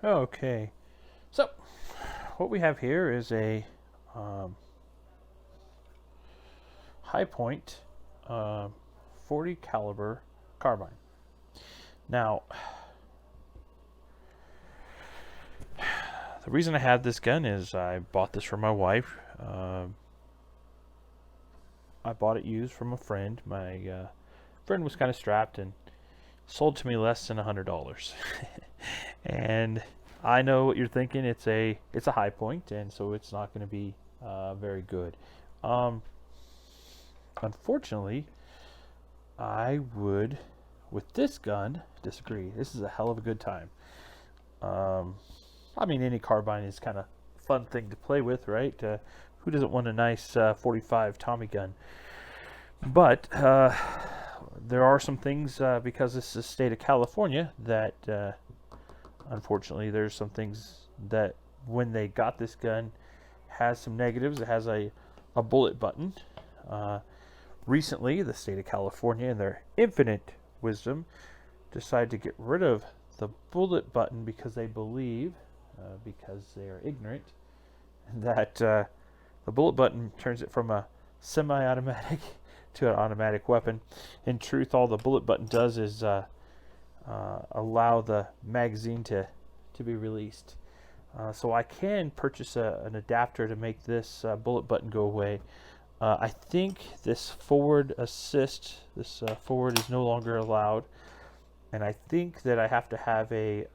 Okay, so what we have here is a high point 40 caliber carbine. Now, the reason I have this gun is I bought this for my wife. I bought it used from a friend. My friend was kind of strapped and sold to me less than $100. And I know what you're thinking. It's a high point, and so it's not going to be very good. Um, Unfortunately, I would, with this gun, disagree. This is a hell of a good time. Um, I mean, any carbine is kind of a fun thing to play with, right? Who doesn't want a nice 45 Tommy gun? But there are some things, because this is the state of California, that unfortunately there's some things that when they got this gun has some negatives. It has a bullet button. Recently, the state of California, in their infinite wisdom, decided to get rid of the bullet button because they believe, because they are ignorant, that the bullet button turns it from a semi-automatic to an automatic weapon. In truth, all the bullet button does is allow the magazine to be released. So I can purchase an adapter to make this bullet button go away. I think this forward assist, this forward is no longer allowed, and I think that I have to have a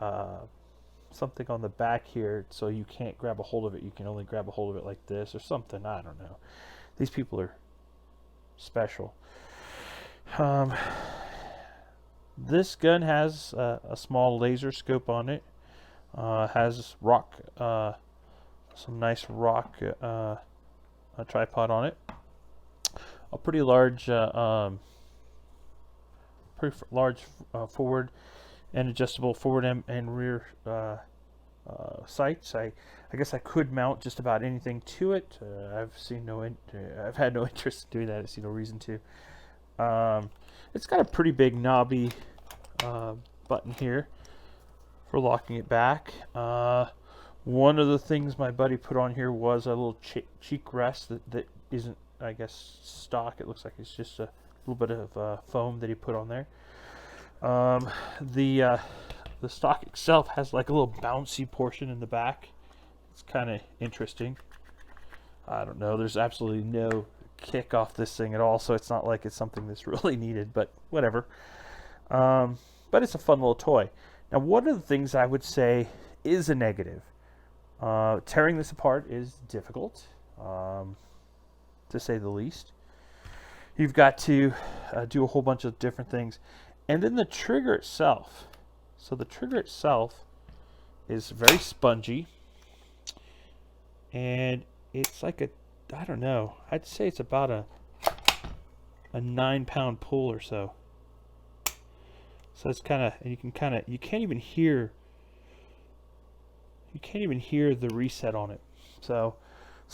something on the back here so you can't grab a hold of it. You can only grab a hold of it like this or something. I don't know. These people are special. This gun has a small laser scope on it. Has rock, some nice rock a tripod on it. A pretty large, forward and adjustable forward and rear sights. I guess I could mount just about anything to it. I've had no interest in doing that. I see no reason to. It's got a pretty big knobby button here for locking it back. One of the things my buddy put on here was a little cheek rest that isn't, I guess, stock. It looks like it's just a little bit of foam that he put on there. The stock itself has like a little bouncy portion in the back. It's kind of interesting. I don't know. There's absolutely no kick off this thing at all, so it's not like it's something that's really needed, but whatever. But it's a fun little toy. Now, one of the things I would say is a negative. Tearing this apart is difficult, to say the least. You've got to do a whole bunch of different things. And then the trigger itself. So the trigger itself is very spongy. And it's like I don't know, I'd say it's about a 9-pound pull or so. So it's you can't even hear the reset on it. So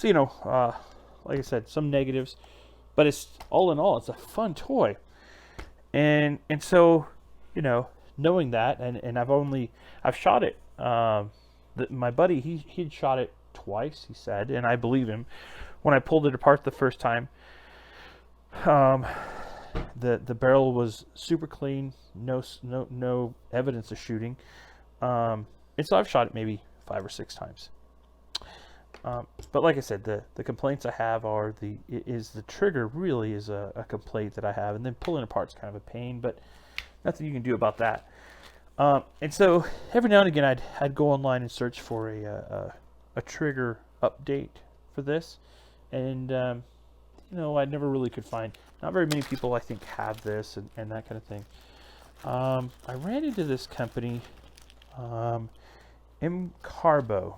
like I said, some negatives, but it's all in all, it's a fun toy. And so, knowing that, and I've shot it. My buddy, he'd shot it twice, he said, and I believe him. When I pulled it apart the first time, the barrel was super clean, no evidence of shooting, and so I've shot it maybe 5 or 6 times. But like I said, the complaints I have are the trigger really is a complaint that I have, and then pulling apart is kind of a pain, but nothing you can do about that. And so every now and again, I'd go online and search for a trigger update for this, and I never really could find. Not very many people, I think, have this and that kind of thing. I ran into this company, MCARBO.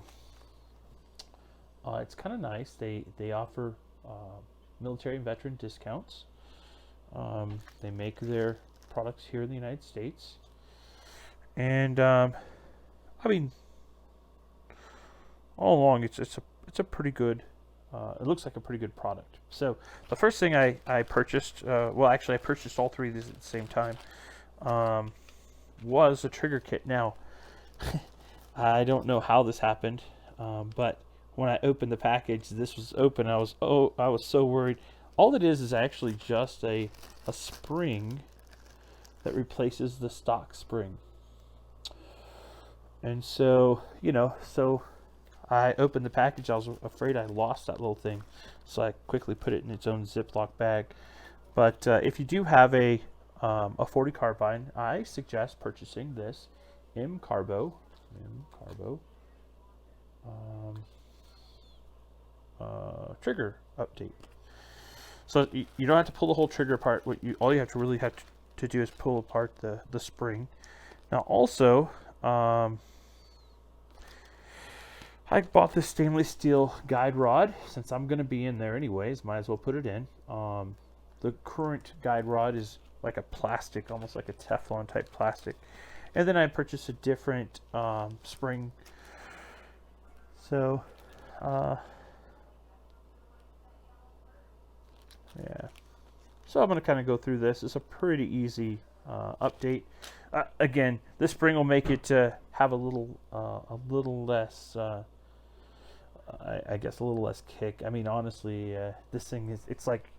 It's kind of nice. They offer military and veteran discounts. They make their products here in the United States, and I mean, all along, it's a pretty good. It looks like a pretty good product. So the first thing I purchased, I purchased all 3 of these at the same time, was a trigger kit. Now, I don't know how this happened, but when I opened the package, this was open. I was so worried. All it is actually just a spring that replaces the stock spring. And so, so I opened the package. I was afraid I lost that little thing, so I quickly put it in its own Ziploc bag. But if you do have a 40 carbine, I suggest purchasing this MCARBO trigger update. So you don't have to pull the whole trigger apart. All you have to really have to do is pull apart the spring. Now also, I bought this stainless steel guide rod. Since I'm going to be in there anyways, might as well put it in. The current guide rod is like a plastic, almost like a Teflon type plastic. And then I purchased a different spring. So, yeah. So I'm going to kind of go through this. It's a pretty easy update. Again, this spring will make it have a little less, I guess, a little less kick. I mean, honestly, this thing it's like,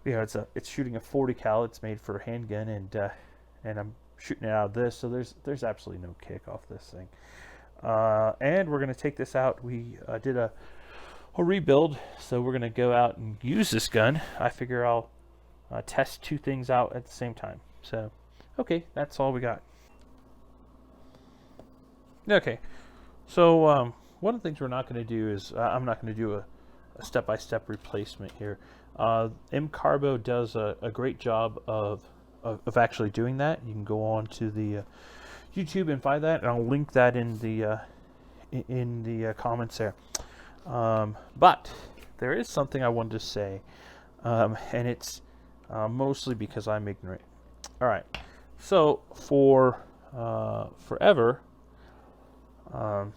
it's shooting a 40 cal. It's made for a handgun, and I'm shooting it out of this, so there's absolutely no kick off this thing. And we're going to take this out. We did a rebuild, so we're going to go out and use this gun. I figure I'll test two things out at the same time. So, okay, that's all we got. Okay, so one of the things we're not going to do is I'm not going to do a step-by-step replacement here. MCARBO does a great job of actually doing that. You can go on to the YouTube and find that, and I'll link that in the comments there. But there is something I wanted to say, and it's mostly because I'm ignorant. All right, so for forever, so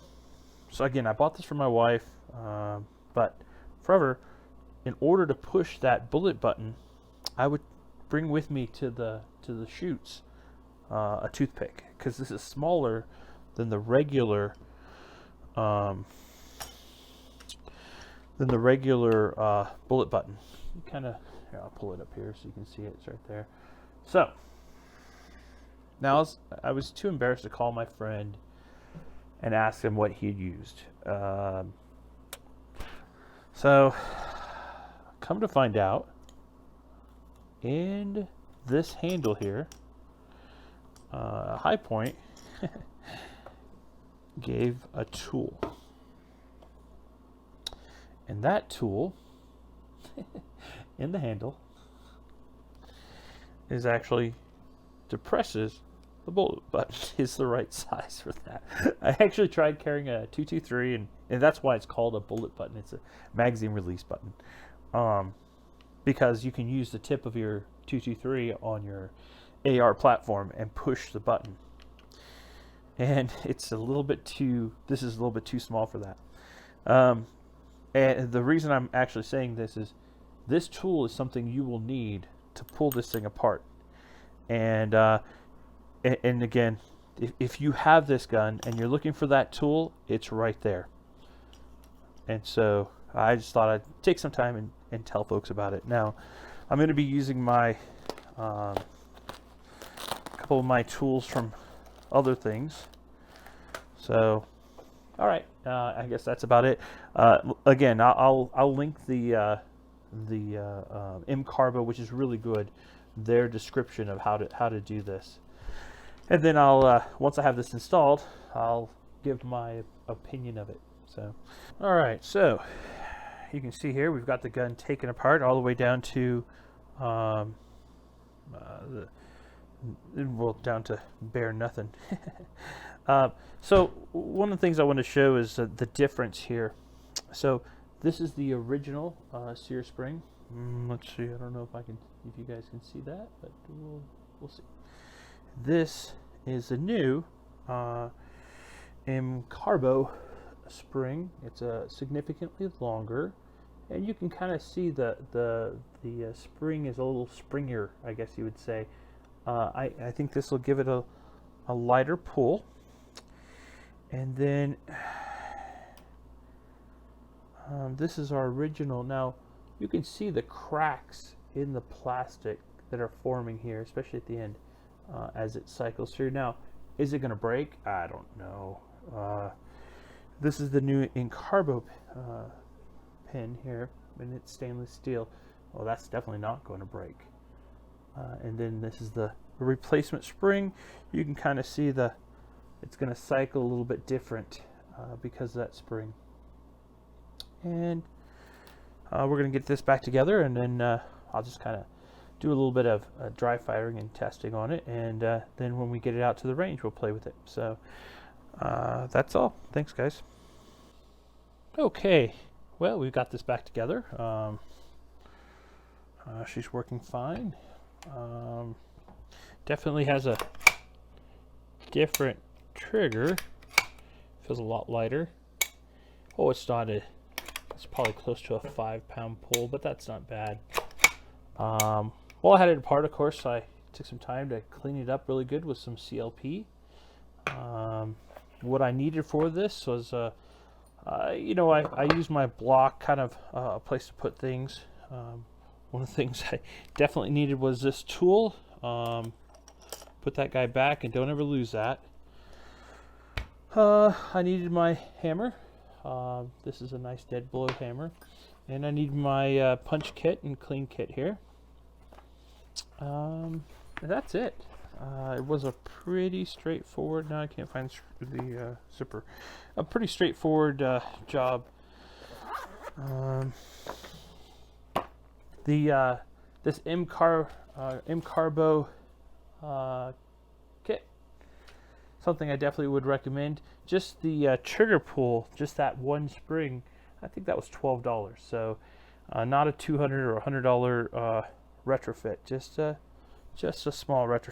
again, I bought this for my wife, but forever, in order to push that bullet button, I would bring with me to the shoots a toothpick, because this is smaller than the regular bullet button. You kind of, here, I'll pull it up here so you can see it. It's right there. So now I was too embarrassed to call my friend and ask him what he had used. So come to find out, in this handle here, High Point gave a tool, and that tool in the handle is actually depresses the bullet button. Is the right size for that. I actually tried carrying a 223, and that's why it's called a bullet button. It's a magazine release button, because you can use the tip of your 223 on your AR platform and push the button, and it's a little bit too, this is a little bit too small for that. And the reason I'm actually saying this is this tool is something you will need to pull this thing apart. And again, if you have this gun and you're looking for that tool, it's right there. And so I just thought I'd take some time and tell folks about it. Now, I'm going to be using my couple of my tools from other things. So, all right, I guess that's about it. Again, I'll link the MCARBO, which is really good, their description of how to do this. And then I'll once I have this installed, I'll give my opinion of it. So, all right, so you can see here we've got the gun taken apart all the way down to down to bare nothing. So one of the things I want to show is the difference here. So this is the original sear spring. Let's see. I don't know if you guys can see that, but we'll see. This is the new MCARBO spring. It's significantly longer, and you can kind of see the spring is a little springier, I guess you would say. I think this will give it a lighter pull, And then this is our original. Now you can see the cracks in the plastic that are forming here, especially at the end as it cycles through. Now, is it going to break? I don't know. This is the new MCARBO pin here, and it's stainless steel. Well, that's definitely not going to break. And then this is the replacement spring. You can kind of see it's going to cycle a little bit different because of that spring. And we're going to get this back together, and then I'll just kind of do a little bit of dry firing and testing on it, and then when we get it out to the range, we'll play with it. So that's all. Thanks, guys. Okay, well, we've got this back together. She's working fine. Definitely has a different trigger. Feels a lot lighter. Oh, it's probably close to a 5-pound pull, but that's not bad. While I had it apart, of course, I took some time to clean it up really good with some CLP. What I needed for this was, I use my block, kind of a place to put things. One of the things I definitely needed was this tool. Put that guy back, and don't ever lose that. I needed my hammer. This is a nice dead blow hammer. And I need my punch kit and clean kit here. That's it. It was a pretty straightforward, now I can't find the zipper, a pretty straightforward job. This MCARBO kit, something I definitely would recommend. Just the trigger pull, just that one spring, I think that was $12. So not a $200 or $100 retrofit, just a small retrofit.